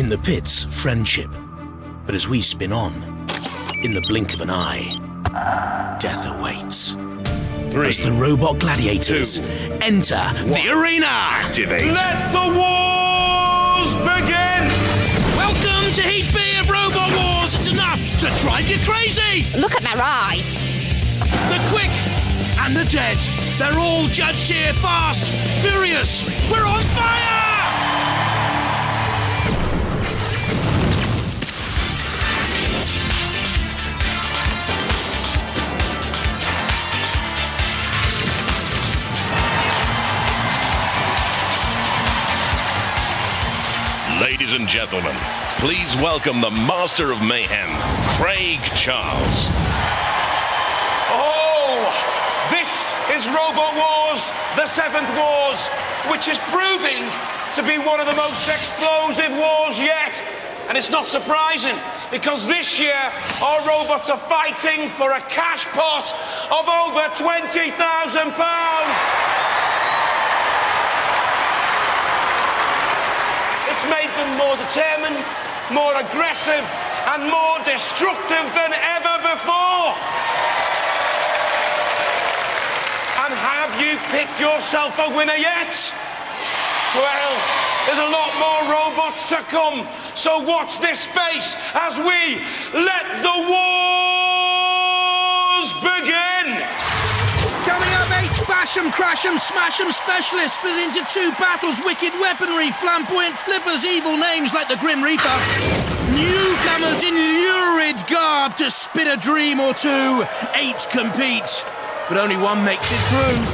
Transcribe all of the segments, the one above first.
In the pits, friendship. But as we spin on, in the blink of an eye, death awaits. 3, as the robot gladiators 2, enter 1. the arena. Activate. Let the wars begin! Welcome to Heat B of Robot Wars. It's enough to drive you crazy. Look at their eyes. The quick and the dead. They're all judged here fast, furious. We're on fire! Ladies and gentlemen, please welcome the Master of Mayhem, Craig Charles. Oh, this is Robot Wars, the 7th Wars, which is proving to be one of the most explosive wars yet. And it's not surprising, because this year our robots are fighting for a cash pot of over £20,000. It's made them more determined, more aggressive, and more destructive than ever before. And have you picked yourself a winner yet? Well, there's a lot more robots to come, so watch this space as we let the wars begin. Coming up, 8 bash 'em, crash 'em, smash 'em specialists split into 2 battles, wicked weaponry, flamboyant flippers, evil names like the Grim Reaper. Newcomers in lurid garb to spin a dream or two. 8 compete, but only 1 makes it through.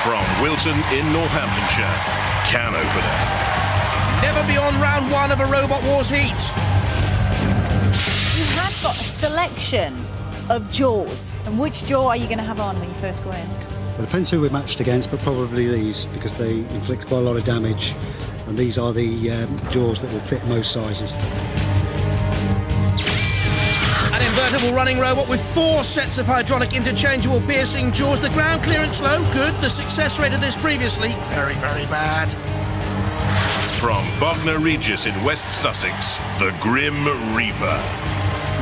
From Wilton in Northamptonshire, can opener. Never beyond round 1 of a Robot Wars heat. You have got a selection of jaws. And which jaw are you going to have on when you first go in? Well, it depends who we're matched against, but probably these, because they inflict quite a lot of damage. And these are the jaws that will fit most sizes. An invertible running robot with 4 sets of hydraulic interchangeable piercing jaws. The ground clearance low, good. The success rate of this previously, very, very bad. From Bognor Regis in West Sussex, the Grim Reaper.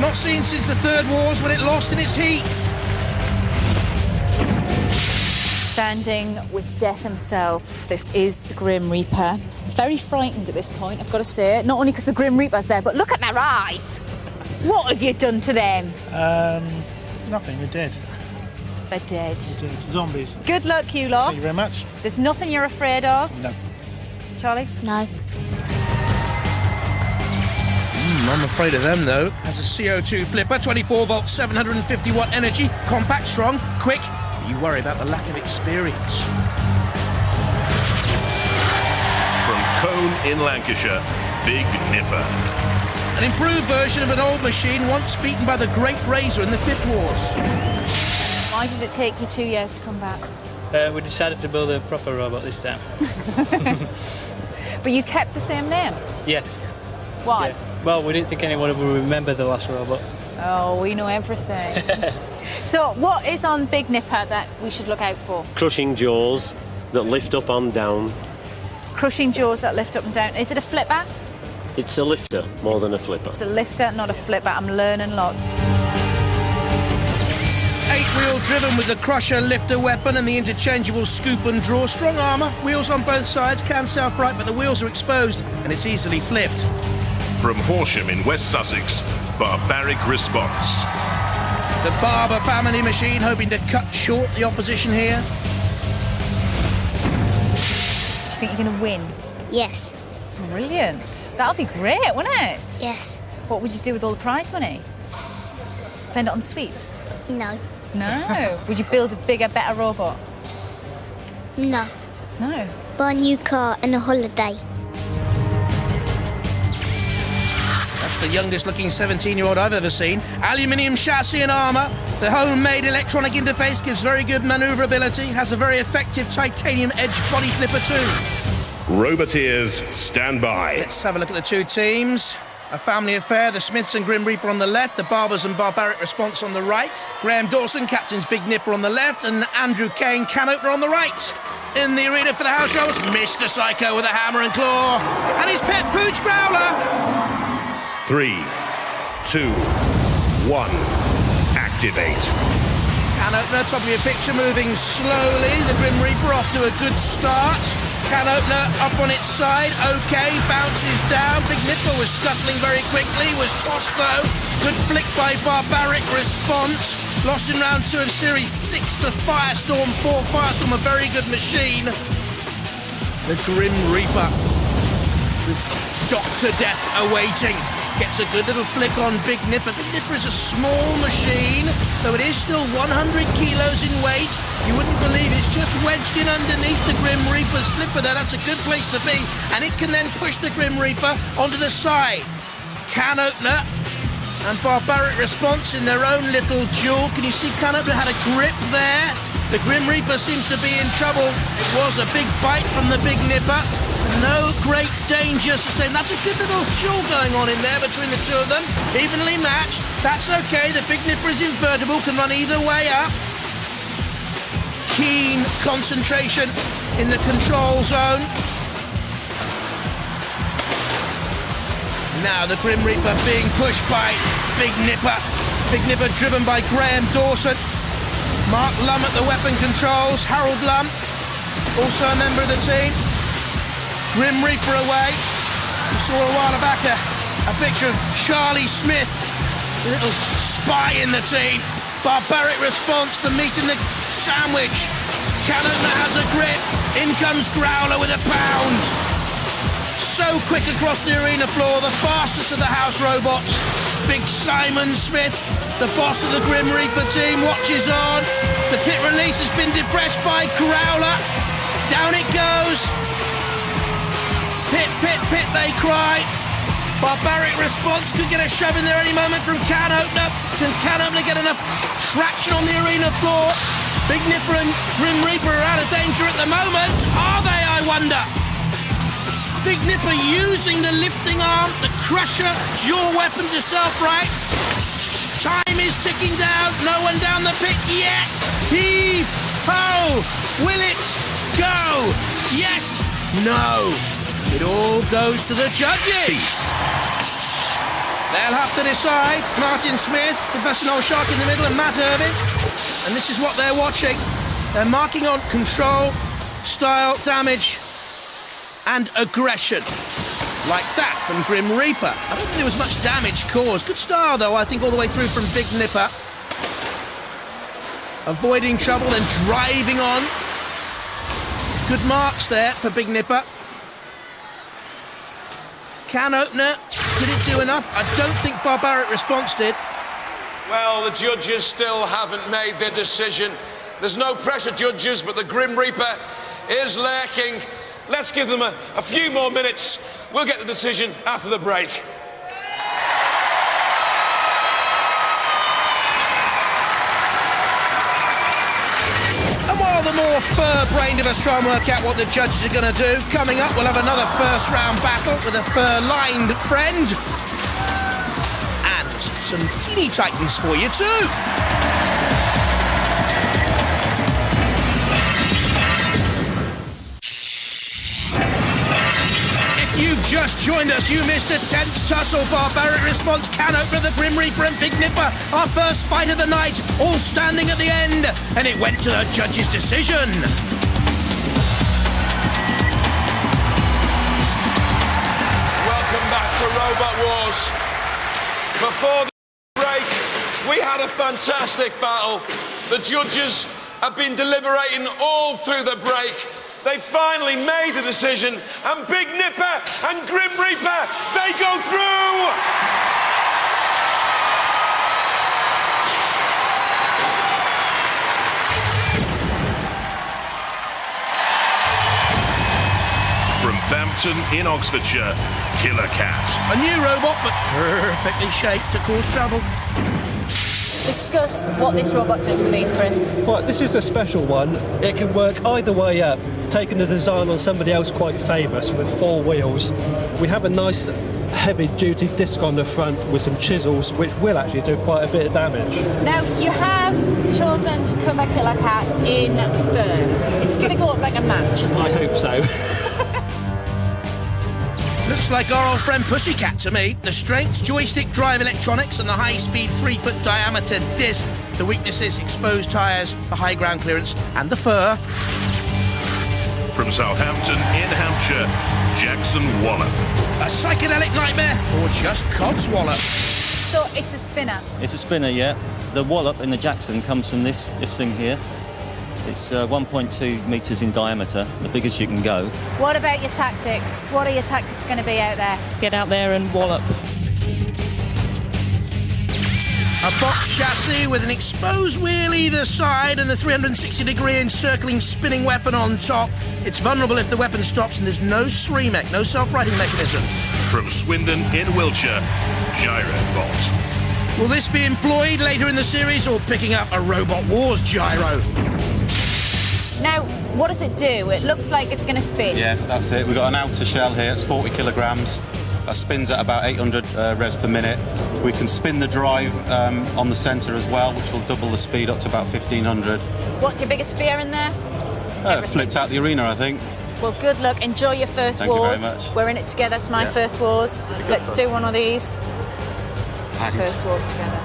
Not seen since the Third Wars when it lost in its heat. Standing with death himself, this is the Grim Reaper. Very frightened at this point, I've got to say. Not only because the Grim Reaper's there, but look at their eyes. What have you done to them? Nothing, they're dead. They're dead. They're dead. Zombies. Good luck, you lot. Thank you very much. There's nothing you're afraid of? No. Charlie? No. I'm afraid of them, though. Has a CO2 flipper, 24 volt, 750 watt energy, compact, strong, quick. You worry about the lack of experience. From Colne in Lancashire, Big Nipper. An improved version of an old machine once beaten by the Great Razor in the 5th Wars. Why did it take you 2 years to come back? We decided to build a proper robot this time. But you kept the same name? Yes. Why? Yeah. Well, we didn't think anyone would remember the last robot. Oh, we know everything. So what is on Big Nipper that we should look out for? Crushing jaws that lift up and down. Crushing jaws that lift up and down. Is it a flipper? It's a lifter more than a flipper. It's a lifter, not a flipper. I'm learning lots. 8-wheel driven with the crusher lifter weapon and the interchangeable scoop and draw. Strong armour, wheels on both sides, can self-right, but the wheels are exposed and it's easily flipped. From Horsham in West Sussex, Barbaric Response. The Barber family machine hoping to cut short the opposition here. Do you think you're going to win? Yes. Brilliant. That'll be great, wouldn't it? Yes. What would you do with all the prize money? Spend it on sweets? No. No. Would you build a bigger, better robot? No. No. Buy a new car and a holiday. That's the youngest looking 17-year-old I've ever seen. Aluminium chassis and armour. The homemade electronic interface gives very good manoeuvrability. Has a very effective titanium edge body flipper too. Roboteers, stand by. Let's have a look at the 2 teams. A family affair, the Smiths and Grim Reaper on the left, the Barbers and Barbaric Response on the right. Graham Dawson captains Big Nipper on the left, and Andrew Kane can opener on the right. in the arena for the house robots. Mr. Psycho with a hammer and claw. And his pet pooch Growler. 3, 2, 1. Activate. Can opener, top of your picture, moving slowly. The Grim Reaper off to a good start. Can opener up on its side. Okay, bounces down. Big Nipper was scuttling very quickly. Was tossed though. Good flick by Barbaric. Response. Lost in round 2 of series 6 to Firestorm 4. Firestorm, a very good machine. The Grim Reaper with Dr. Death awaiting. Gets a good little flick on Big Nipper. Big Nipper is a small machine, though it is still 100 kilos in weight. You wouldn't believe it's just wedged in underneath the Grim Reaper's flipper there. That's a good place to be. And it can then push the Grim Reaper onto the side. Can opener and Barbaric response in their own little duel. Can you see Can opener had a grip there? The Grim Reaper seems to be in trouble. It was a big bite from the Big Nipper. No great danger sustained. That's a good little duel going on in there between the two of them. Evenly matched. That's okay. The Big Nipper is invertible, can run either way up. Keen concentration in the control zone. Now the Grim Reaper being pushed by Big Nipper. Big Nipper driven by Graham Dawson. Mark Lum at the weapon controls. Harold Lum, also a member of the team. Grim Reaper away. We saw a while back a picture of Charlie Smith, a little spy in the team. Barbaric response, the meat in the sandwich. Can opener has a grip. In comes Growler with a pound. So quick across the arena floor, the fastest of the house robots. Big Simon Smith, the boss of the Grim Reaper team, watches on. The pit release has been depressed by Growler. Down it goes. Pit, pit, pit, they cry. Barbaric response, could get a shove in there any moment from Can opener. Can Can opener get enough traction on the arena floor? Big Nipper and Grim Reaper are out of danger at the moment. Are they, I wonder? Big Nipper using the lifting arm, the crusher, dual weapon to self-right. Time is ticking down, no one down the pit yet. Heave, ho, will it go? Yes, no. It all goes to the judges. They'll have to decide. Martin Smith, Professor Noel Shark in the middle, and Matt Irving. And this is what they're watching. They're marking on control, style, damage, and aggression. Like that from Grim Reaper. I don't think there was much damage caused. Good style, though, I think, all the way through from Big Nipper. Avoiding trouble, then driving on. Good marks there for Big Nipper. Can opener, did it do enough? I don't think Barbaric response did. Well, the judges still haven't made their decision. There's no pressure, judges, but the Grim Reaper is lurking. Let's give them a few more minutes. We'll get the decision after the break. And while the more fur-brained of us try and work out what the judges are going to do, coming up we'll have another first-round battle with a fur-lined friend. And some teeny titans for you too. You've just joined us. You missed a tense tussle. Barbaric response, Can opener, the Grim Reaper and Big Nipper. Our first fight of the night, all standing at the end. And it went to the judge's decision. Welcome back to Robot Wars. Before the break, we had a fantastic battle. The judges have been deliberating all through the break. They finally made the decision, and Big Nipper and Grim Reaper, they go through! From Bampton in Oxfordshire, Killerkat. A new robot, but perfectly shaped to cause trouble. Discuss what this robot does, please, Chris. Right, this is a special one. It can work either way up, taking the design on somebody else quite famous with 4 wheels. We have a nice heavy-duty disc on the front with some chisels, which will actually do quite a bit of damage. Now, you have chosen to cover Killerkat in fur. It's going to go up like a match, isn't I it? hope so. Looks like our old friend Pussycat to me. The strength, joystick, drive electronics and the high-speed 3-foot diameter disc. The weaknesses, exposed tyres, the high ground clearance and the fur. From Southampton in Hampshire, Jackson Wallop. A psychedelic nightmare or just codswallop? So it's a spinner. It's a spinner, yeah. The Wallop in the Jackson comes from this thing here. It's 1.2 metres in diameter, the biggest you can go. What about your tactics? What are your tactics going to be out there? Get out there and wallop. A box chassis with an exposed wheel either side and the 360-degree encircling spinning weapon on top. It's vulnerable if the weapon stops and there's no SREMEC, no self-righting mechanism. From Swindon in Wiltshire, Gyrobot. Will this be employed later in the series or picking up a Robot Wars gyro? Now, what does it do? It looks like it's going to spin. Yes, that's it. We've got an outer shell here, it's 40 kilograms. That spins at about 800 revs per minute. We can spin the drive on the centre as well, which will double the speed up to about 1500. What's your biggest fear in there? Flipped out the arena, I think. Well, good luck. Enjoy your first Thank you wars. very much. We're in it together. It's my first wars. Let's do one of these. Thanks. First wars together.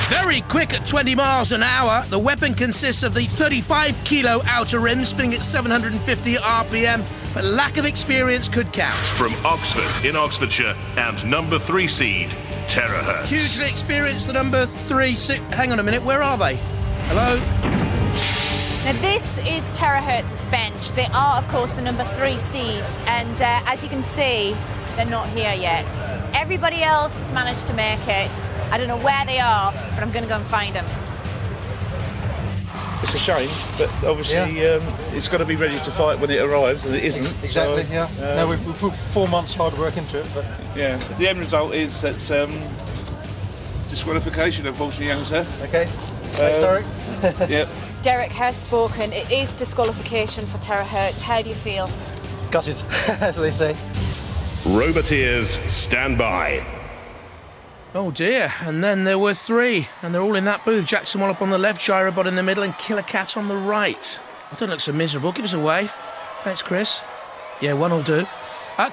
Very quick at 20 miles an hour. The weapon consists of the 35-kilo outer rim spinning at 750 RPM, but lack of experience could count. From Oxford in Oxfordshire and number 3 seed, Terahertz. Hugely experienced, the number 3 seed. Hang on a minute, where are they? Hello? Now, this is Terahertz's bench. They are, of course, the number 3 seed, and as you can see, they're not here yet. Everybody else has managed to make it. I don't know where they are, but I'm going to go and find them. It's a shame, but obviously it's got to be ready to fight when it arrives, and it isn't. Exactly, so, yeah. No, we put 4 months hard work into it, but... Yeah, the end result is that disqualification, unfortunately, young sir. Okay, thanks, Derek. Yep. Derek has spoken. It is disqualification for Terahertz. How do you feel? Gutted, as they say. Roboteers, stand by. Oh dear, and then there were 3, and they're all in that booth. Jackson Wallop on the left, Gyrobot in the middle, and Killerkat on the right. I don't look so miserable. Give us a wave. Thanks, Chris. Yeah, one will do.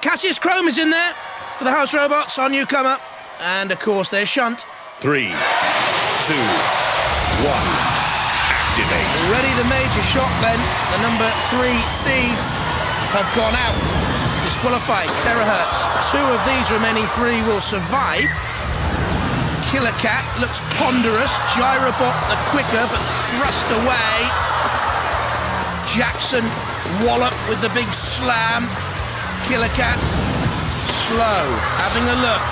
Cassius Chrome is in there for the House Robots, our newcomer. And, of course, there's Shunt. 3, 2, 1, activate. Ready the major shot, then. The number 3 seeds have gone out. Disqualified, Terahertz. 2 of these remaining 3 will survive. Killerkat looks ponderous. Gyrobot the quicker, but thrust away. Jackson Wallop with the big slam. Killerkat slow, having a look.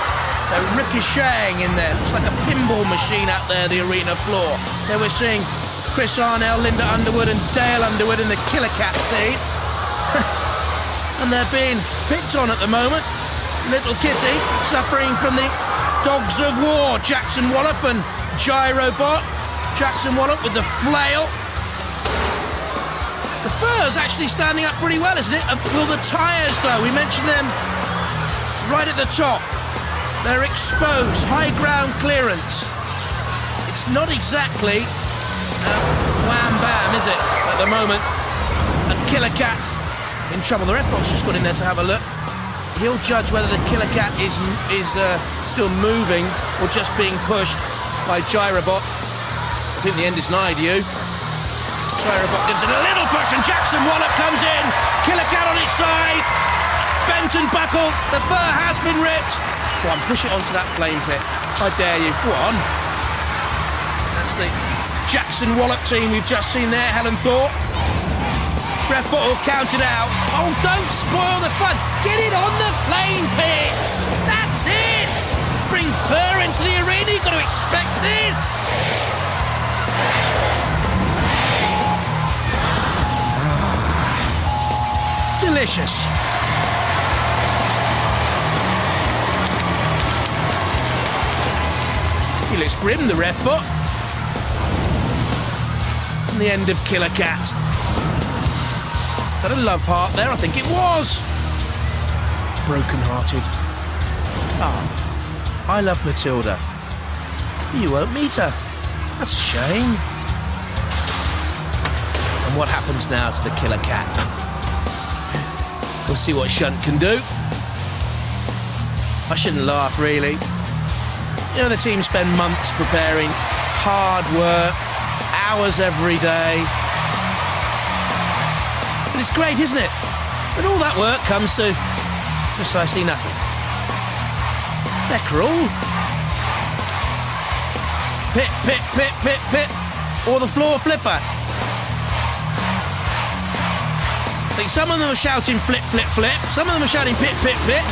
They're ricocheting in there. Looks like a pinball machine out there, the arena floor. There we're seeing Chris Arnell, Linda Underwood and Dale Underwood in the Killerkat team. And they're being picked on at the moment. Little Kitty suffering from the dogs of war. Jackson Wallop and Gyrobot. Jackson Wallop with the flail. The fur's actually standing up pretty well, isn't it? Will the tyres, though? We mentioned them right at the top. They're exposed, high ground clearance. It's not exactly wham bam, is it, at the moment? And Killerkat in trouble. The ref box just got in there to have a look. He'll judge whether the Killerkat is still moving or just being pushed by Gyrobot. I think the end is nigh to you. Gyrobot gives it a little push and Jackson Wallop comes in. Killerkat on its side. Bent and buckled. The fur has been ripped. Go on, push it onto that flame pit. I dare you. Go on. That's the Jackson Wallop team we've just seen there, Helen Thorpe. Ref bottle counted out. Oh, don't spoil the fun. Get it on the flame pit. That's it. Bring fur into the arena. You've got to expect this. Delicious. He looks grim, the ref bot. And the end of Killerkat. Got a love heart there, I think it was. broken-hearted. Ah, I love Matilda. You won't meet her. That's a shame. And what happens now to the Killerkat? We'll see what Shunt can do. I shouldn't laugh, really. You know, the team spend months preparing, hard work, hours every day. But it's great, isn't it? But all that work comes to precisely nothing. They're cruel. Pit, pit, pit, pit, pit. Or the floor flipper. I think some of them are shouting flip, flip, flip. Some of them are shouting pit, pit, pit.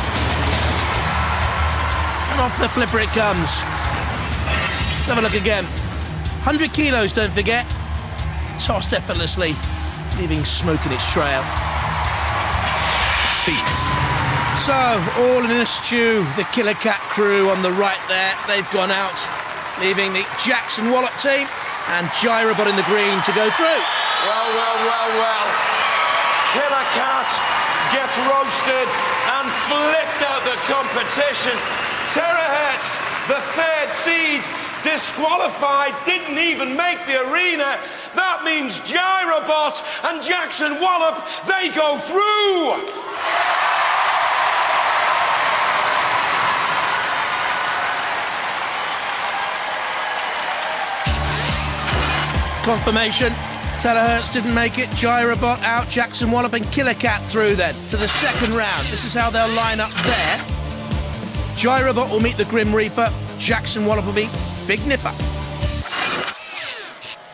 And off the flipper it comes. Let's have a look again. 100 kilos, don't forget. Tossed effortlessly, leaving smoke in its trail. Cease. So, all in a stew, the Killerkat crew on the right there. They've gone out, leaving the Jackson Wallop team and Gyrobot in the green to go through. Well, well, well, well. Killerkat gets roasted and flipped out the competition. Terahertz, the third seed, disqualified, didn't even make the arena. That means Gyrobot and Jackson Wallop, they go through. Confirmation. Terahertz didn't make it. Gyrobot out. Jackson Wallop and Killerkat through then to the second round. This is how they'll line up there. Gyrobot will meet the Grim Reaper. Jackson Wallop will meet Big Nipper.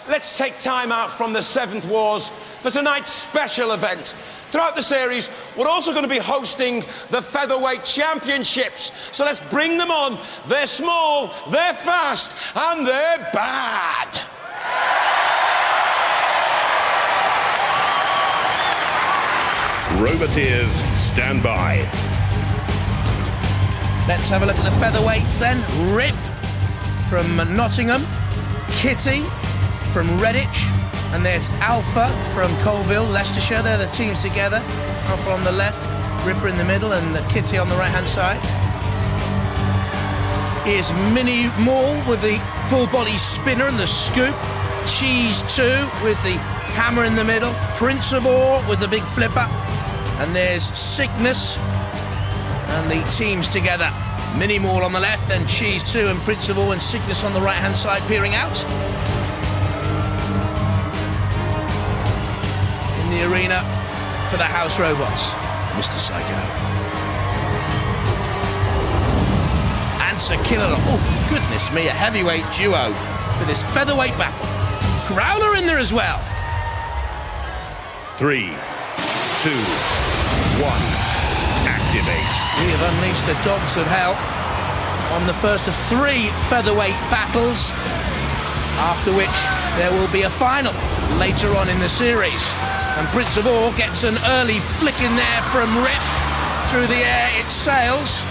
Let's take time out from the Seventh Wars for tonight's special event. Throughout the series, we're also going to be hosting the Featherweight Championships. So let's bring them on. They're small, they're fast, and they're bad. Roboteers, stand by. Let's have a look at the featherweights then. Rip from Nottingham, Kitty from Redditch, and there's Alpha from Colville, Leicestershire. They're the teams together. Alpha on the left, Ripper in the middle, and Kitty on the right-hand side. Here's Mini Maul with the full-body spinner and the scoop. Cheese 2 with the hammer in the middle. Prince of Ore with the big flipper. And there's Cygnus and the teams together. Mini Maul on the left, then Cheese 2 and Prince of Ore and Cygnus on the right-hand side peering out. In the arena for the House Robots, Mr. Psycho. And Sir Killerkat. Oh, goodness me, a heavyweight duo for this featherweight battle. Growler in there as well. 3, 2, 1. Activate. We have unleashed the dogs of hell on the first of 3 featherweight battles, after which there will be a final later on in the series. And Prince of Ore gets an early flick in there from Rip. Through the air it sails.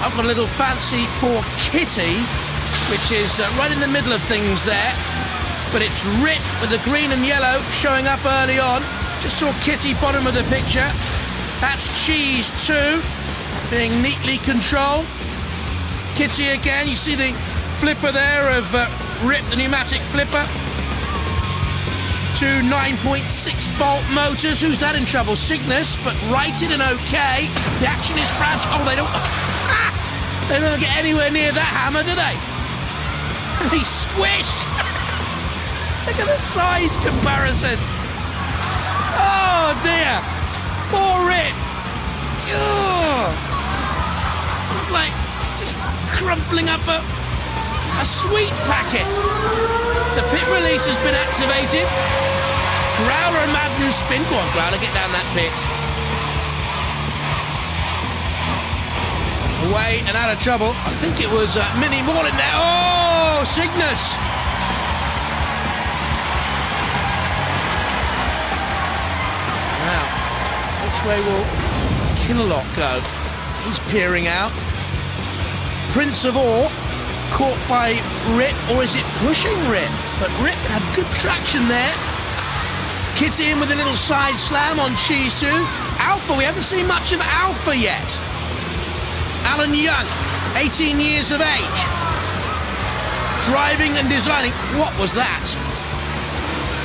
I've got a little fancy for Kitty, which is right in the middle of things there. But it's Rip with the green and yellow showing up early on. Just saw Kitty bottom of the picture. That's Cheese 2 being neatly controlled. Kitty again, you see the flipper there of Rip, the pneumatic flipper. 2 9.6 volt motors. Who's that in trouble? Cygnus, but righted and okay. The action is frantic. Oh, they don't get anywhere near that hammer, do they? And he's squished. Look at the size comparison. Oh dear. Poor Rip. Oh. It's like just crumpling up a sweet packet. The pit release has been activated. Growler and Madden spin. Go on, Growler, get down that pit. Away and out of trouble. I think it was Mini Maul in there. Oh, Cygnus. Now, which way will Killerkat go? He's peering out. Prince of Ore caught by Rip, or is it pushing Rip? But Rip had good traction there. Kitty in with a little side slam on Cheese 2. Alpha, we haven't seen much of Alpha yet. Alan Young, 18 years of age. Driving and designing. What was that?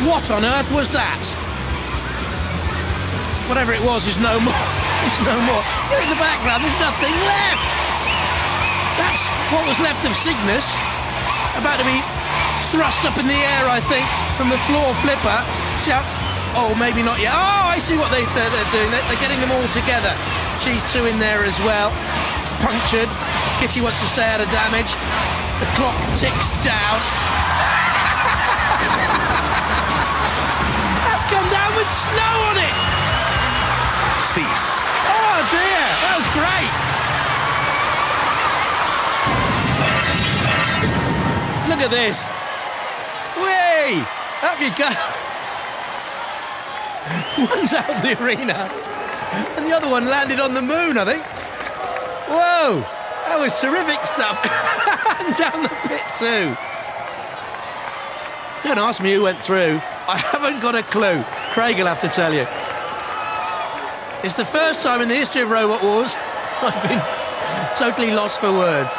What on earth was that? Whatever it was is no more. It's no more. Get in the background, there's nothing left. That's what was left of Cygnus. About to be thrust up in the air, I think, from the floor flipper. See how... Oh, maybe not yet. Oh, I see what they're doing. They're getting them all together. She's 2 in there as well. Punctured. Kitty wants to stay out of damage. The clock ticks down. That's come down with snow on it. Cease. Oh dear, that was great. Look at this. Whee! Up you go. One's out of the arena, and the other one landed on the moon, I think. Whoa! That was terrific stuff. And down the pit too. Don't ask me who went through. I haven't got a clue. Craig will have to tell you. It's the first time in the history of Robot Wars I've been totally lost for words.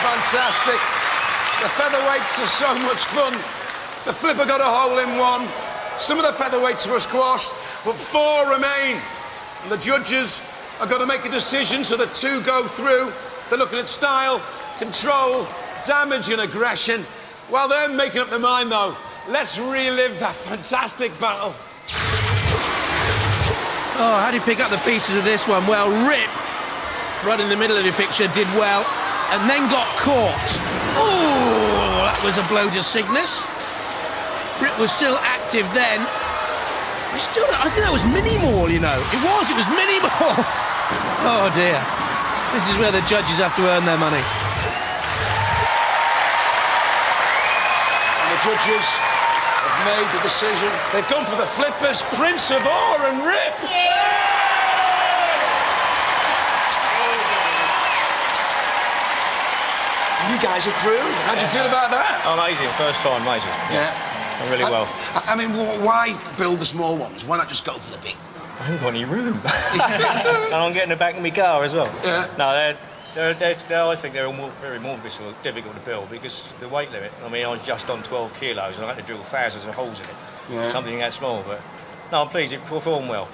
Fantastic. The featherweights are so much fun. The flipper got a hole in one. Some of the featherweights were squashed, but 4 remain. And the judges are going to make a decision, so the 2 go through. They're looking at style, control, damage and aggression. While they're making up their mind, though, let's relive that fantastic battle. Oh, how do you pick up the pieces of this one? Well, Rip, right in the middle of the picture, did well. And then got caught. Oh, that was a blow to Cygnus. Rip was still active then. I think that was Mini-Mall, you know. It was Mini-Mall. Oh dear. This is where the judges have to earn their money. And the judges have made the decision. They've gone for the flippers, Prince of Ore and Rip. You guys are through. How do you feel about that? Amazing. First time, amazing. Yeah. Really well. I mean, why build the small ones? Why not just go for the big? I haven't got any room. And I'm getting the back of my car as well. Yeah. No, I think they're very more difficult to build because the weight limit. I mean, I was just on 12 kilos and I had to drill thousands of holes in it. Yeah. Something that small, but no, I'm pleased. It performed well.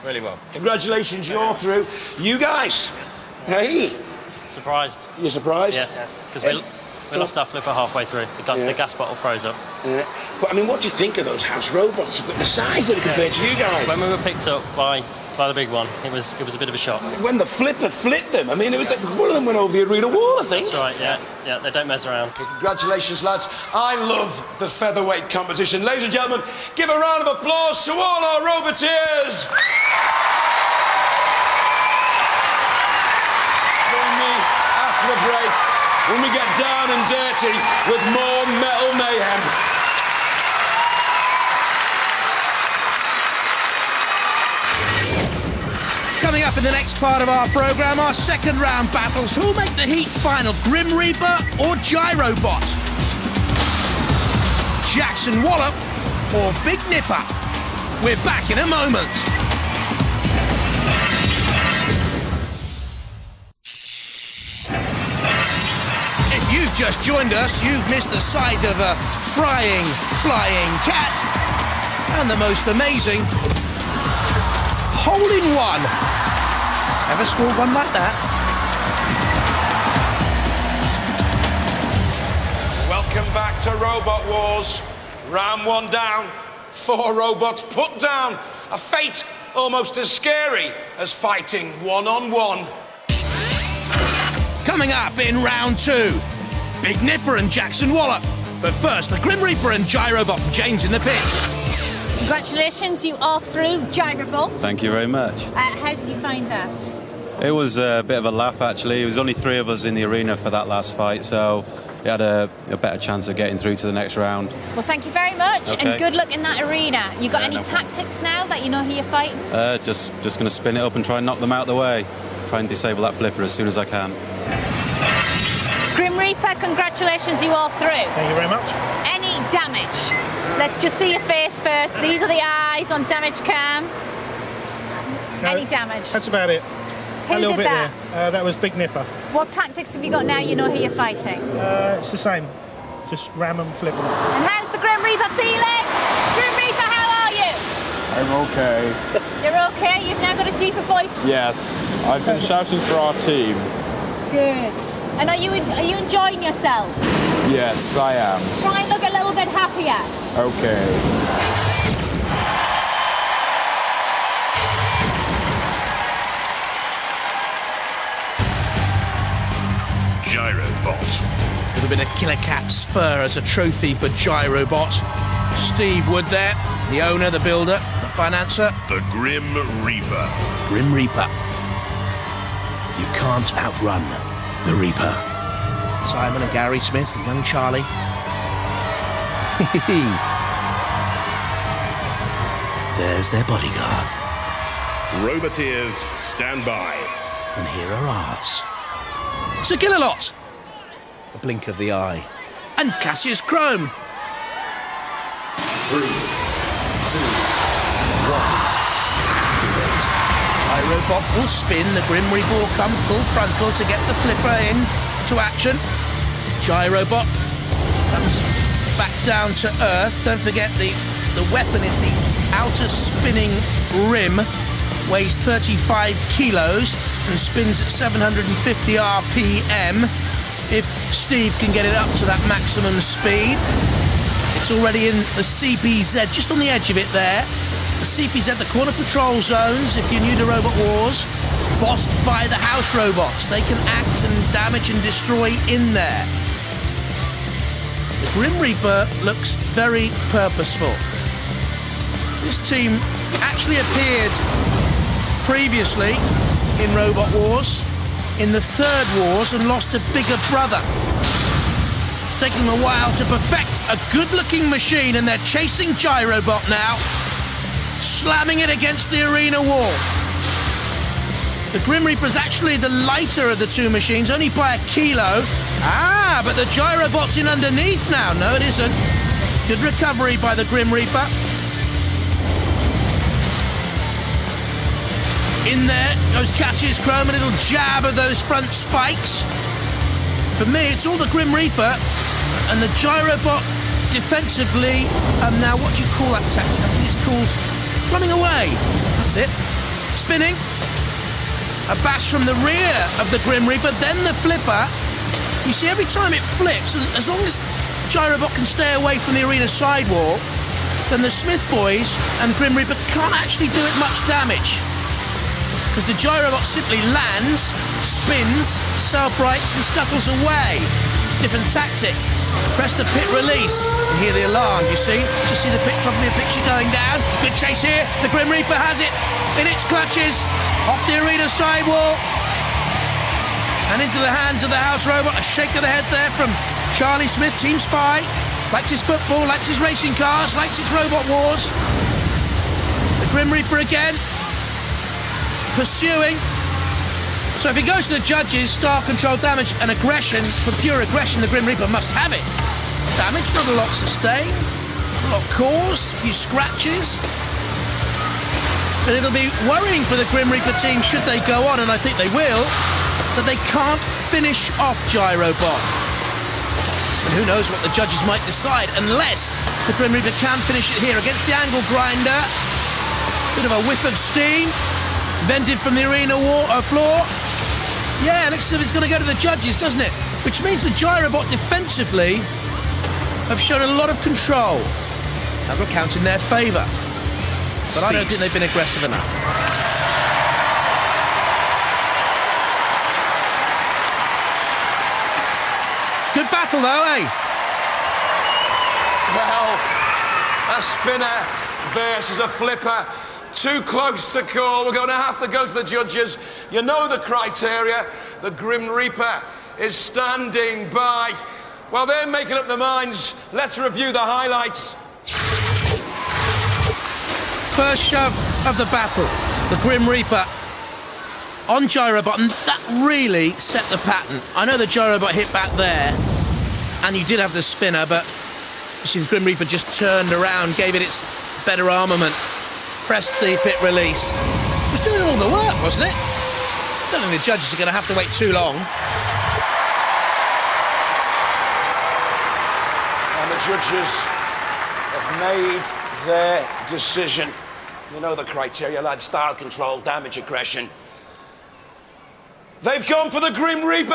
Really well. Congratulations, you're through. You guys. Yes. Hey. Surprised. You're surprised? Yes, because we lost our flipper halfway through. The gas bottle froze up. Yeah. But I mean, what do you think of those house robots? The size that it compared to you guys. When we were picked up by the big one, it was a bit of a shock. When the flipper flipped them, I mean, it was like one of them went over the arena wall, I think. That's right. Yeah. They don't mess around. Okay, congratulations, lads. I love the featherweight competition. Ladies and gentlemen, give a round of applause to all our roboteers. The break when we get down and dirty with more Metal Mayhem. Coming up in the next part of our programme, our second round battles. Who'll make the heat final, Grim Reaper or Gyrobot? Jackson Wallop or Big Nipper? We're back in a moment. You've just joined us, you've missed the sight of a flying cat and the most amazing hole-in-one. Ever scored one like that? Welcome back to Robot Wars. Round 1 down, 4 robots put down. A fate almost as scary as fighting one-on-one. Coming up in round 2. Big Nipper and Jackson Wallop. But first, the Grim Reaper and Gyrobot. James in the pits. Congratulations, you are through, Gyrobot. Thank you very much. How did you find that? It was a bit of a laugh, actually. It was only 3 of us in the arena for that last fight, so we had a better chance of getting through to the next round. Well, thank you very much, Okay. and good luck in that arena. You got any tactics now that you know who you're fighting? Just going to spin it up and try and knock them out of the way. Try and disable that flipper as soon as I can. Grim Reaper, congratulations, you all through. Thank you very much. Any damage? Let's just see your face first. These are the eyes on damage cam. No, Any damage? That's about it. Who a little did bit that? there. That was Big Nipper. What tactics have you got now you know who you're fighting? It's the same. Just ram them, flip them. And how's the Grim Reaper feeling? Grim Reaper, how are you? I'm okay. You're okay? You've now got a deeper voice? Yes, I've been shouting for our team. Good. And are you enjoying yourself? Yes, I am. Try and look a little bit happier. Okay. Gyrobot. Would have been a Killerkat's fur as a trophy for Gyrobot. Steve Wood there, the owner, the builder, the financer. The Grim Reaper. Grim Reaper. You can't outrun the Reaper. Simon and Gary Smith and young Charlie. There's their bodyguard. Roboteers, stand by. And here are ours. Sir Killerlot. A blink of the eye. And Cassius Chrome. 3, 2, 1. Activate. Gyrobot will spin. The Grim Reaper will come full frontal to get the flipper in to action. Gyrobot comes back down to earth. Don't forget the weapon is the outer spinning rim. Weighs 35 kilos and spins at 750 RPM. If Steve can get it up to that maximum speed. It's already in the CPZ, just on the edge of it there. The CPZ, the corner patrol zones, if you're new to Robot Wars, bossed by the house robots. They can act and damage and destroy in there. The Grim Reaper looks very purposeful. This team actually appeared previously in Robot Wars, in the third Wars, and lost a bigger brother. It's taken them a while to perfect a good-looking machine, and they're chasing Gyrobot now, slamming it against the arena wall. The Grim Reaper's actually the lighter of the two machines, only by a kilo. Ah, but the Gyrobot's in underneath now. No, it isn't. Good recovery by the Grim Reaper. In there goes Cassius Chrome, a little jab of those front spikes. For me, it's all the Grim Reaper and the Gyrobot defensively. Now, what do you call that tactic? I think it's called running away. That's it. Spinning. A bash from the rear of the Grim Reaper, then the flipper. You see, every time it flips, as long as Gyrobot can stay away from the arena sidewall, then the Smith boys and Grim Reaper can't actually do it much damage. Because the Gyrobot simply lands, spins, self-rights and scuttles away. Different tactic. Press the pit release and hear the alarm, you see? Just see the top of the picture going down. Good chase here. The Grim Reaper has it in its clutches. Off the arena sidewall. And into the hands of the house robot. A shake of the head there from Charlie Smith, Team Spy. Likes his football, likes his racing cars, likes its Robot Wars. The Grim Reaper again. Pursuing. So if he goes to the judges, star control, damage and aggression, for pure aggression, the Grim Reaper must have it. Damage, not a lot sustained, a lot caused, a few scratches. But it'll be worrying for the Grim Reaper team should they go on, and I think they will, that they can't finish off Gyrobot. And who knows what the judges might decide, unless the Grim Reaper can finish it here against the angle grinder. Bit of a whiff of steam. Vented from the arena floor. Yeah, looks as if it's going to go to the judges, doesn't it? Which means the Gyrobot defensively have shown a lot of control. That will count in their favour. But I don't think they've been aggressive enough. Good battle, though, eh? Well, a spinner versus a flipper. Too close to call. We're going to have to go to the judges. You know the criteria. The Grim Reaper is standing by. While they're making up their minds, let's review the highlights. First shove of the battle. The Grim Reaper on Gyrobot, and that really set the pattern. I know the Gyrobot hit back there, and you did have the spinner, but you see the Grim Reaper just turned around, gave it its better armament, pressed the pit release. It was doing all the work, wasn't it? Don't think the judges are going to have to wait too long. And the judges have made their decision. You know the criteria, lads. Style control, damage aggression. They've gone for the Grim Reaper!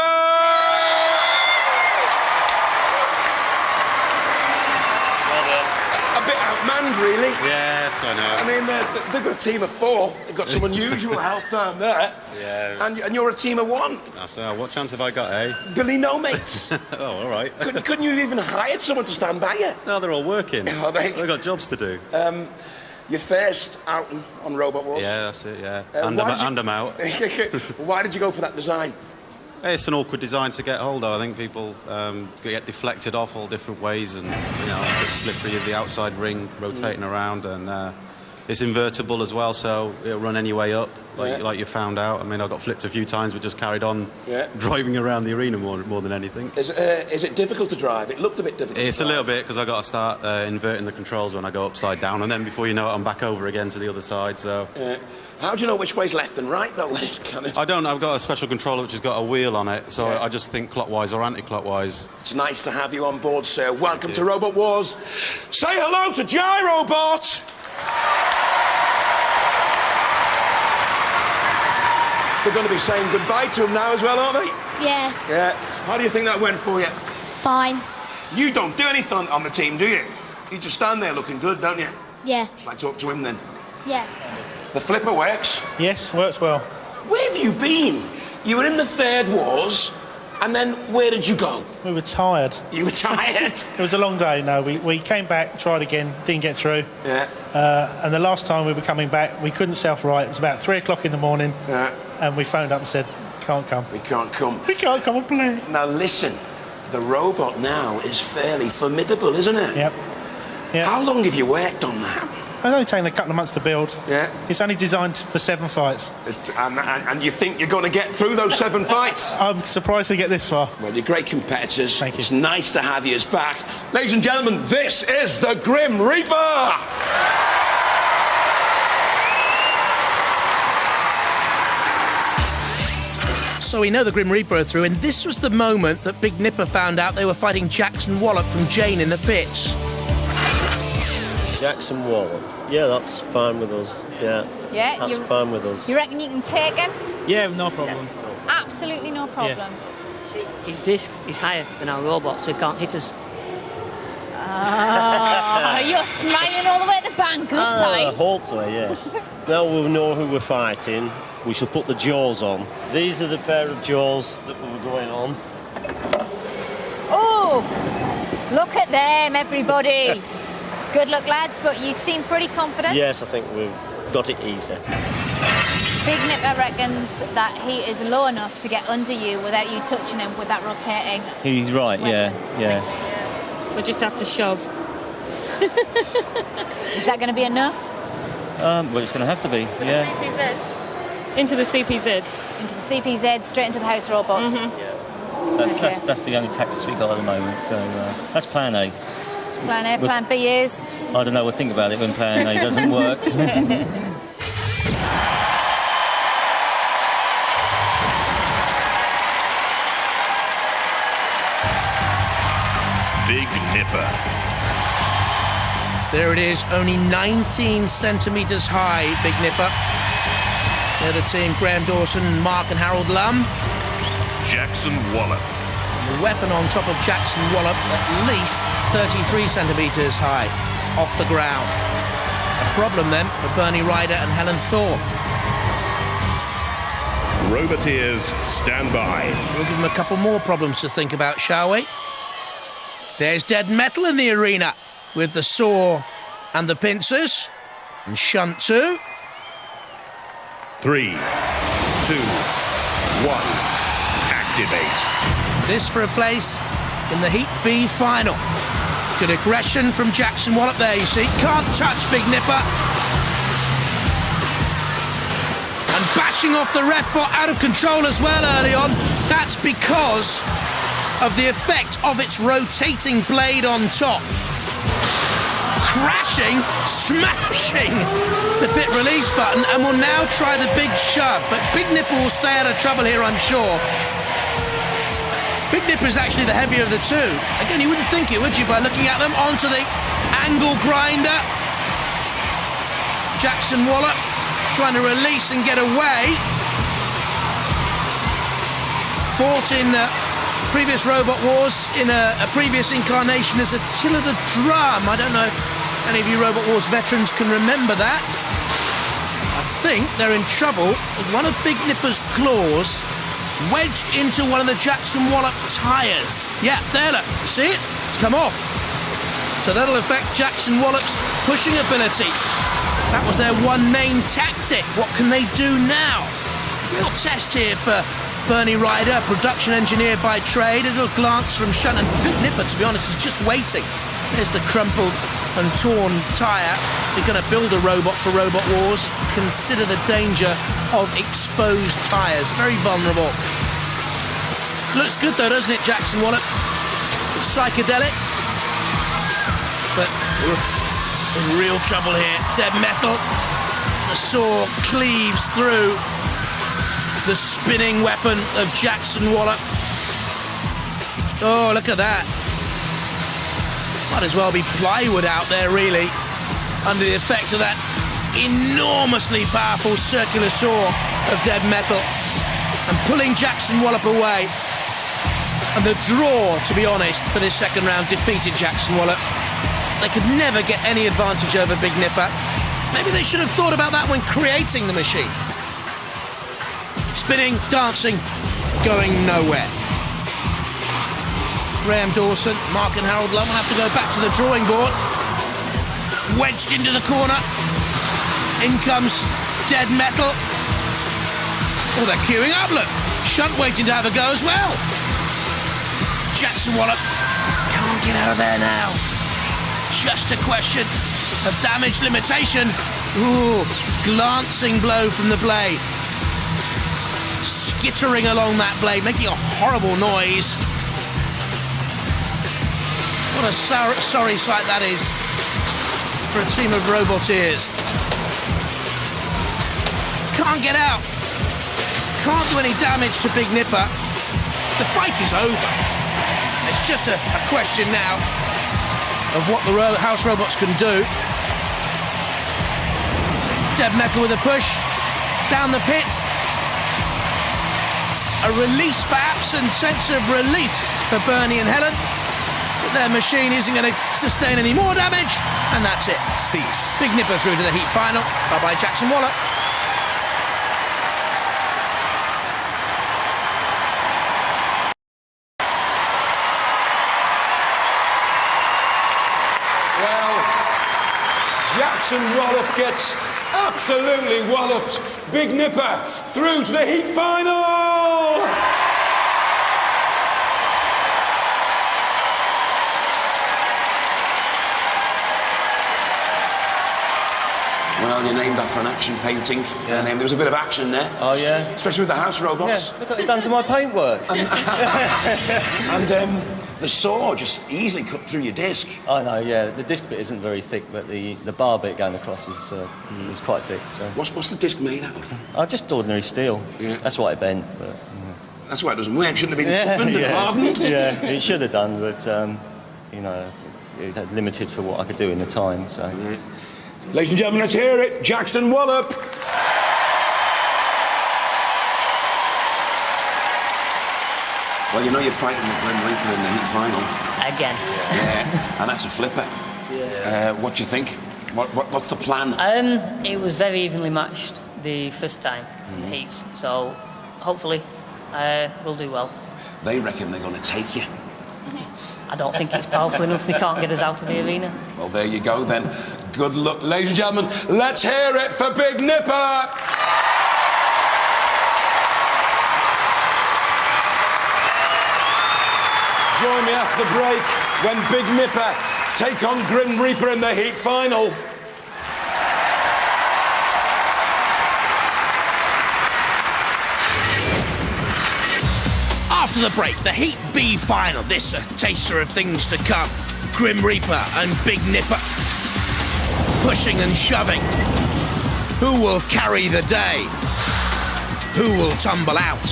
A bit outmanned, really. Yes, I know. I mean, they've got a team of 4. They've got some unusual help down there. Yeah. And you're a team of 1. So, what chance have I got, eh? Billy no mates. Oh, all right. Couldn't you even hired someone to stand by you? No, they're all working. Are they? They've got jobs to do. Your first outing on Robot Wars. Yeah, that's it, yeah. And I'm out. Why did you go for that design? It's an awkward design to get hold of. I think people get deflected off all different ways, and it's a bit slippery in the outside ring, rotating around, and it's invertible as well, so it'll run any way up, like you found out. I mean, I got flipped a few times, but just carried on driving around the arena more than anything. Is it difficult to drive? It looked a bit difficult. It's a little bit, because I got to start inverting the controls when I go upside down, and then before you know it, I'm back over again to the other side. So. How do you know which way's left and right, though? I don't. I've got a special controller which has got a wheel on it, so I just think clockwise or anti-clockwise. It's nice to have you on board, sir. Welcome to Robot Wars. Say hello to Gyrobot! They're going to be saying goodbye to him now as well, aren't they? Yeah. Yeah. How do you think that went for you? Fine. You don't do anything on the team, do you? You just stand there looking good, don't you? Yeah. Shall I talk to him then? Yeah. The flipper works? Yes, works well. Where have you been? You were in the Third Wars, and then where did you go? We were tired. You were tired? It was a long day, no. We came back, tried again, didn't get through. Yeah. And the last time we were coming back, we couldn't self-right. It was about 3 o'clock in the morning. Yeah. And we phoned up and said, can't come. We can't come. We can't come and play. Now listen, the robot now is fairly formidable, isn't it? Yep. How long have you worked on that? It's only taken a couple of months to build. Yeah. It's only designed for 7 fights. And you think you're going to get through those 7 fights? I'm surprised to get this far. Well, you're great competitors. Thank you. It's nice to have you back. Ladies and gentlemen, this is the Grim Reaper! So we know the Grim Reaper are through, and this was the moment that Big Nipper found out they were fighting Jackson Wallop from Jane in the pits. Jackson Wallop. Yeah, that's fine with us. Yeah. Yeah, that's fine with us. You reckon you can take him? Yeah, no problem. Absolutely no problem. Yeah. See, his disc is higher than our robot, so he can't hit us. Oh, you're smiling all the way at the bank this time. Hopefully, yes. Now we'll know who we're fighting. We shall put the jaws on. These are the pair of jaws that we were going on. Oh, look at them, everybody. Good luck, lads, but you seem pretty confident. Yes, I think we've got it easy. Big Nipper reckons that he is low enough to get under you without you touching him with that rotating. He's right, yeah. We'll just have to shove. Is that going to be enough? Well, it's going to have to be, yeah. CPZs. Into the CPZs. Into the CPZ, straight into the house robots. That's the only tactics we've got at the moment, so that's plan A. It's plan A. Plan B is? I don't know, we'll think about it when plan A doesn't work. Big Nipper. There it is, only 19 centimetres high, Big Nipper. They're the team Graham Dawson, Mark and Harold Lum. Jackson Wallop. The weapon on top of Jackson Wallop, at least 33 centimetres high, off the ground. A problem then for Bernie Ryder and Helen Thorpe. Roboteers, stand by. We'll give them a couple more problems to think about, shall we? There's dead metal in the arena, with the saw and the pincers. And shunt 2. 3, 2, 1. Activate. This for a place in the Heat B final. Good aggression from Jackson Wallop there, you see. Can't touch Big Nipper. And And bashing off the ref bot out of control as well early on. That's because of the effect of its rotating blade on top. Crashing, smashing the pit release button, and will now try the big shove. But Big Nipper will stay out of trouble here, I'm sure. Big Nipper is actually the heavier of the two. Again, you wouldn't think it, would you, by looking at them? Onto the angle grinder. Jackson Wallop trying to release and get away. Fought in previous Robot Wars in a previous incarnation as Attila the Drum. I don't know if any of you Robot Wars veterans can remember that. I think they're in trouble with one of Big Nipper's claws wedged into one of the Jackson Wallop tyres. Yeah, there, look. See it? It's come off. So that'll affect Jackson Wallop's pushing ability. That was their one main tactic. What can they do now? Real test here for Bernie Ryder, production engineer by trade. A little glance from Shunt, and Big Nipper, to be honest, is just waiting. There's the crumpled and torn tyre. You're going to build a robot for Robot Wars. Consider the danger of exposed tyres. Very vulnerable. Looks good though, doesn't it, Jackson Wallop? It's psychedelic. But in real trouble here. Dead metal. The saw cleaves through the spinning weapon of Jackson Wallop. Oh, look at that. Might as well be plywood out there, really, under the effect of that enormously powerful circular saw of dead metal. And pulling Jackson Wallop away. And the draw, to be honest, for this second round defeated Jackson Wallop. They could never get any advantage over Big Nipper. Maybe they should have thought about that when creating the machine. Spinning, dancing, going nowhere. Graham Dawson, Mark and Harold Love will have to go back to the drawing board. Wedged into the corner. In comes dead metal. Oh, they're queuing up, look. Shunt waiting to have a go as well. Jackson Wallop can't get out of there now. Just a question of damage limitation. Ooh, glancing blow from the blade. Skittering along that blade, making a horrible noise. What a sorry sight that is for a team of Roboteers. Can't get out. Can't do any damage to Big Nipper. The fight is over. It's just a question now of what the House Robots can do. Dead metal with a push. Down the pit. A release perhaps and sense of relief for Bernie and Helen. But their machine isn't going to sustain any more damage. And that's it. Cease. Big Nipper through to the heat final. Bye-bye Jackson Wallop. Jackson Wallop gets absolutely walloped. Big Nipper through to the heat final! Well, you're named after an action painting. Yeah. There was a bit of action there. Oh, yeah? Especially with the house robots. Yeah, look what they've done to my paintwork. And the saw just easily cut through your disc. I know, yeah. The disc bit isn't very thick, but the bar bit going across is quite thick. So what's the disc made out of? Just ordinary steel. Yeah. That's why it bent. But, that's why it doesn't work. Shouldn't have been toughened and hardened. Yeah, it should have done, but it was limited for what I could do in the time. So. Yeah. Ladies and gentlemen, let's hear it. Jackson Wallop. Well, you know you're fighting the Grim Reaper in the heat final. Again. Yeah, and that's a flipper. Yeah. What do you think? What's the plan? It was very evenly matched the first time in the heats, so hopefully we'll do well. They reckon they're going to take you. I don't think it's powerful enough. They can't get us out of the arena. Well, there you go then. Good luck, ladies and gentlemen. Let's hear it for Big Nipper. Join me after the break when Big Nipper take on Grim Reaper in the heat final. After the break, the Heat B final. This a taster of things to come. Grim Reaper and Big Nipper. Pushing and shoving. Who will carry the day? Who will tumble out?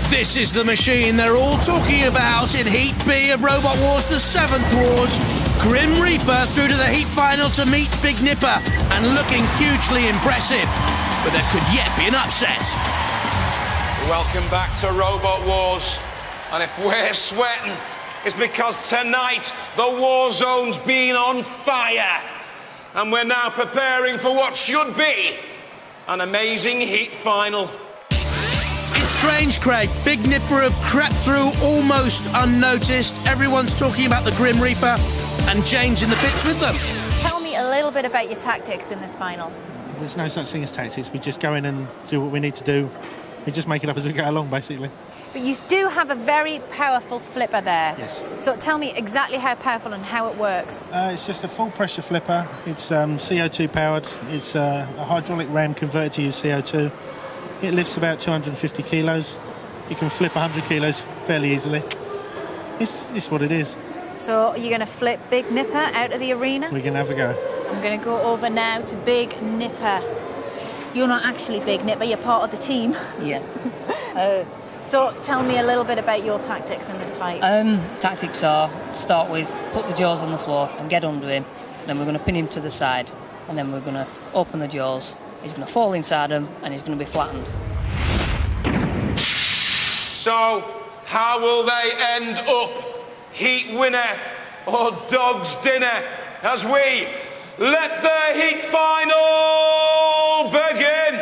This is the machine they're all talking about in Heat B of Robot Wars, the 7th Wars. Grim Reaper through to the Heat final to meet Big Nipper and looking hugely impressive. But there could yet be an upset. Welcome back to Robot Wars. And if we're sweating, it's because tonight the war zone's been on fire. And we're now preparing for what should be an amazing Heat final. It's strange, Craig. Big Nipper have crept through almost unnoticed. Everyone's talking about the Grim Reaper, and Jane's in the pits with them. Tell me a little bit about your tactics in this final. There's no such thing as tactics. We just go in and do what we need to do. We just make it up as we go along, basically. But you do have a very powerful flipper there. Yes. So tell me exactly how powerful and how it works. It's just a full pressure flipper. It's CO2 powered. It's a hydraulic ram converted to use CO2. It lifts about 250 kilos. You can flip 100 kilos fairly easily. It's what it is. So you're going to flip Big Nipper out of the arena? We can have a go. I'm going to go over now to Big Nipper. You're not actually Big Nipper, you're part of the team. Yeah. So tell me a little bit about your tactics in this fight. Tactics are, start with, put the jaws on the floor and get under him. Then we're going to pin him to the side. And then we're going to open the jaws. He's going to fall inside him and he's going to be flattened. So, how will they end up? Heat winner or dog's dinner? As we let the Heat final begin!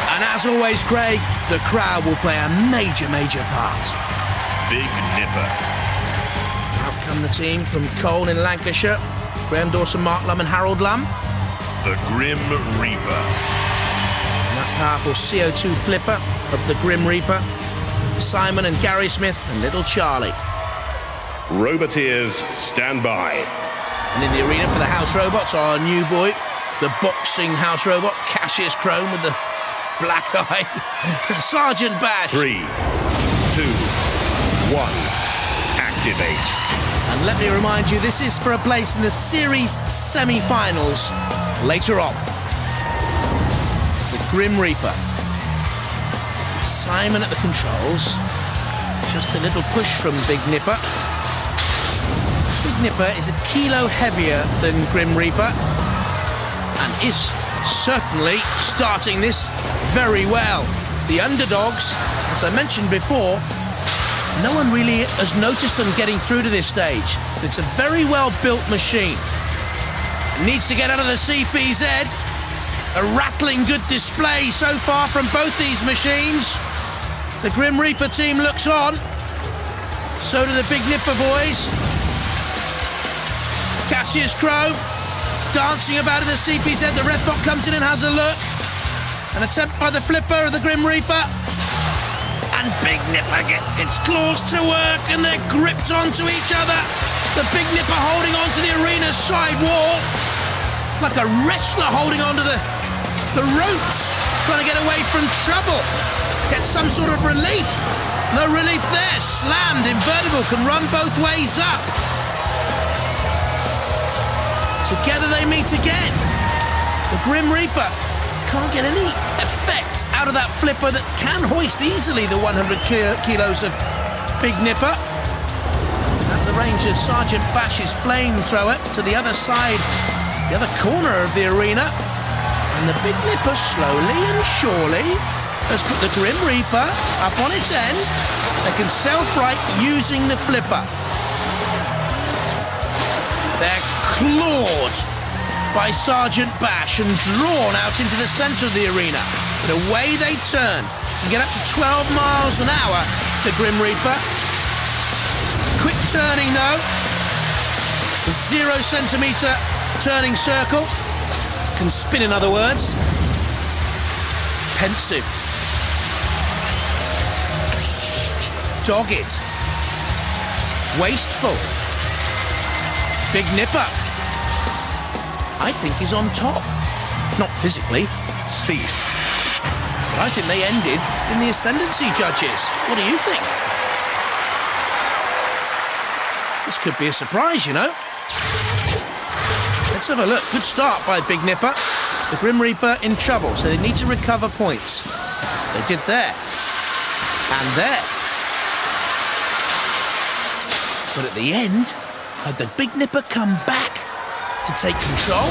And as always, Craig, the crowd will play a major part. Big Nipper. Out come the team from Colne in Lancashire. Graham Dawson, Mark Lum and Harold Lum. The Grim Reaper. And that powerful CO2 flipper of the Grim Reaper. Simon and Gary Smith and little Charlie. Roboteers, stand by. And in the arena for the house robots, our new boy, the boxing house robot, Cassius Crone with the black eye, and Sergeant Bash. 3, 2, 1, activate. And let me remind you, this is for a place in the series semi-finals later on. The Grim Reaper. With Simon at the controls. Just a little push from Big Nipper. Big Nipper is a kilo heavier than Grim Reaper and is certainly starting this very well. The underdogs, as I mentioned before, no one really has noticed them getting through to this stage. It's a very well-built machine. It needs to get out of the CPZ. A rattling good display so far from both these machines. The Grim Reaper team looks on. So do the Big Nipper boys. Cassius Crow dancing about in the CPZ. The ref bot comes in and has a look. An attempt by the flipper of the Grim Reaper. And Big Nipper gets its claws to work and they're gripped onto each other. The Big Nipper holding onto the arena's side wall. Like a wrestler holding onto the ropes, trying to get away from trouble. Get some sort of relief. No relief there. Slammed, invertible, can run both ways up. Together they meet again. The Grim Reaper can't get any effect out of that flipper that can hoist easily the 100 kilos of Big Nipper. At the range of Sergeant Bash's flamethrower to the other side, the other corner of the arena. And the Big Nipper slowly and surely has put the Grim Reaper up on its end. They can self-right using the flipper. They're clawed by Sergeant Bash and drawn out into the centre of the arena. But away they turn and get up to 12 miles an hour, the Grim Reaper. Quick turning though. 0 centimetre turning circle. Can spin in other words. Pensive. Dogged. Wasteful. Big Nipper. I think he's on top. Not physically. Cease. But I think they ended in the ascendancy, judges. What do you think? This could be a surprise, you know. Let's have a look. Good start by Big Nipper. The Grim Reaper in trouble, so they need to recover points. They did there. And there. But at the end, had the Big Nipper come back to take control?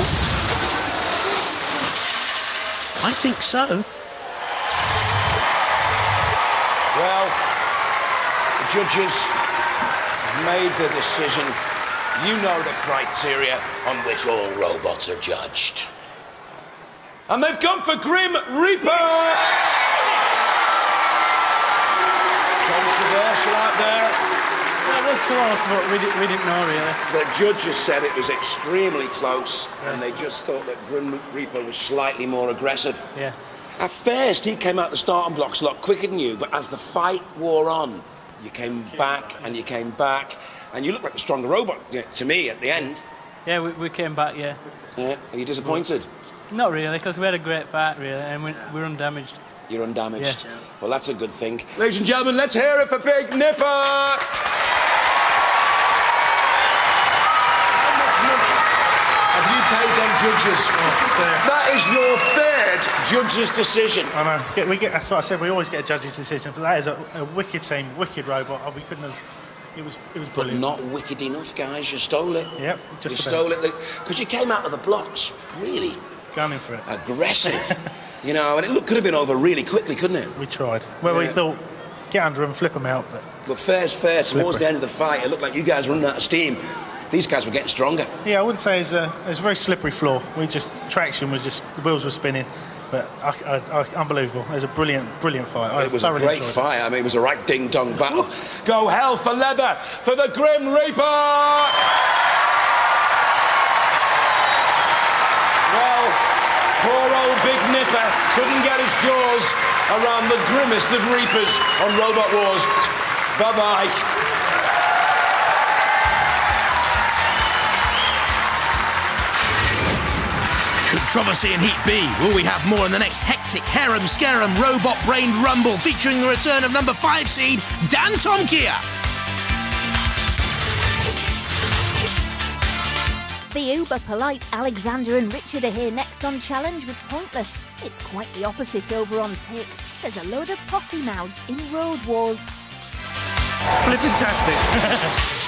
I think so. Well, the judges have made the decision. You know the criteria on which all robots are judged. And they've gone for Grim Reaper! Controversial out there. It was close, but we didn't know really. The judges said it was extremely close, and they just thought that Grim Reaper was slightly more aggressive. Yeah. At first, he came out the starting blocks a lot quicker than you, but as the fight wore on, you came back, and you came back, and you looked like the stronger robot to me at the end. Yeah, we came back, yeah. Yeah, are you disappointed? Not really, because we had a great fight, really, and we're undamaged. You're undamaged? Yeah. Well, that's a good thing. Ladies and gentlemen, let's hear it for Big Nipper! Have you paid them judges? That is your third judge's decision. I know. That's what I said. We always get a judge's decision, but that is a wicked team, wicked robot. We couldn't have. It was But brilliant. not wicked enough, guys. You stole it. Yep, You just stole it because you came out of the blocks really gunning for it, aggressive. You know, and it could have been over really quickly, couldn't it? We tried. Well, we thought get under them, flip them out, But fair's fair. Towards Slippery. the end of the fight, it looked like you guys were running out of steam. These guys were getting stronger. Yeah, I wouldn't say it was a very slippery floor. Traction was just, the wheels were spinning, but unbelievable. It was a brilliant fight. It was a thoroughly great enjoyed fight. I mean, it was a right ding-dong battle. Go hell for leather for the Grim Reaper! Well, poor old Big Nipper couldn't get his jaws around the grimmest of Reapers on Robot Wars. Bye-bye. Controversy in Heat B. Will we have more in the next hectic harem-scarum robot-brained rumble featuring the return of number 5 seed Dan Tomkia? The uber-polite Alexander and Richard are here next on Challenge with Pointless. It's quite the opposite over on Pick. There's a load of potty mouths in Road Wars. Flippin' tastic.